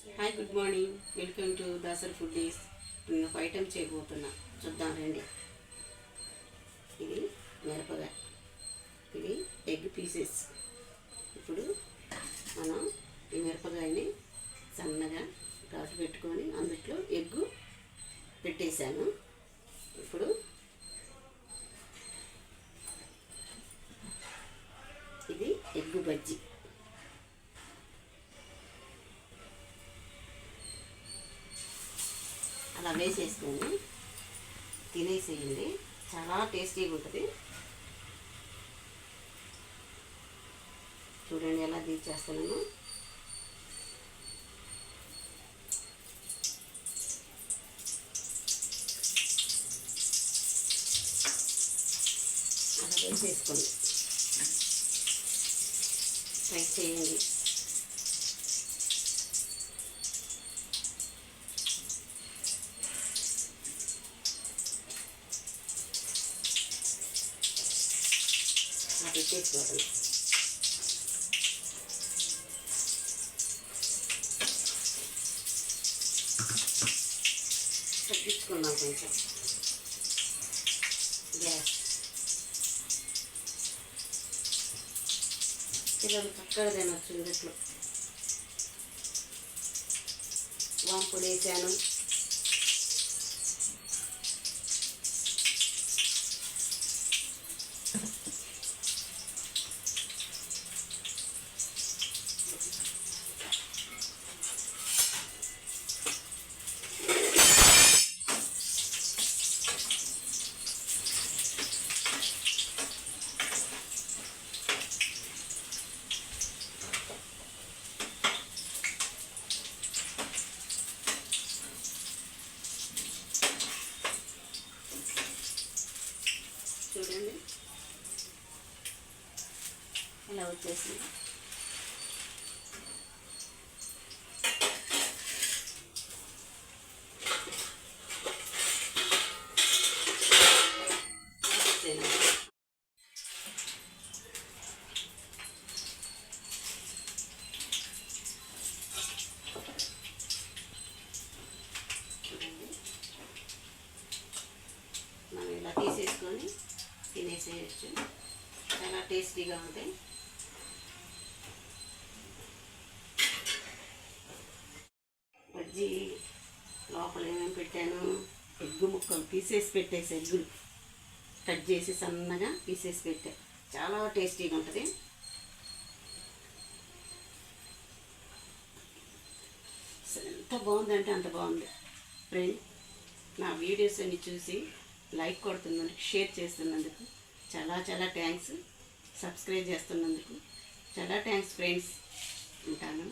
Hi, good morning. Welcome to Dasar foodies. నేను ఒక item చేయబోతున్నా, చూద్దాం రండి. ఇది మిరపకాయ, ఇది ఎగ్ పీసెస్. ఇప్పుడు మనం ఈ మిరపకాయని సన్నగా ఘాటు పెట్టుకొని అందులో ఎగ్గు పెట్టేశాను. ఇప్పుడు ఇది ఎగ్గు బజ్జీ. అలా వేసేసుకొని తినేసేయండి, చాలా టేస్టీగా ఉంటుంది. చూడండి ఎలా తీర్చేస్తున్నాను. అలా వేసేసుకోండి, ట్రై చేయండి. పెట్టేసుకోవాలి. తగ్గించుకున్నాం కొంచెం గ్యాస్. పిల్లలు చక్కగా తినొచ్చు. ఇందులో వాంపుడు వేసాను. చూడండి ఇలా వచ్చేసింది. మనం ఇలా తీసేసుకొని తినేసేయచ్చు, చాలా టేస్టీగా ఉంటాయి. బజ్జీ లోపల ఏమేమి పెట్టాను, ఎగ్గు ముక్కలు పీసెస్ పెట్టేసి, ఎగ్గులు కట్ చేసి సన్నగా పీసెస్ పెట్టా, చాలా టేస్టీగా ఉంటుంది. అసలు ఎంత బాగుందంటే అంత బాగుంది. ఫ్రెండ్, నా వీడియోస్ అన్ని చూసి లైక్ కొడుతున్నందుకు, షేర్ చేస్తున్నందుకు చాలా చాలా థ్యాంక్స్. సబ్స్క్రైబ్ చేస్తున్నందుకు చాలా థ్యాంక్స్ ఫ్రెండ్స్. ఉంటాను.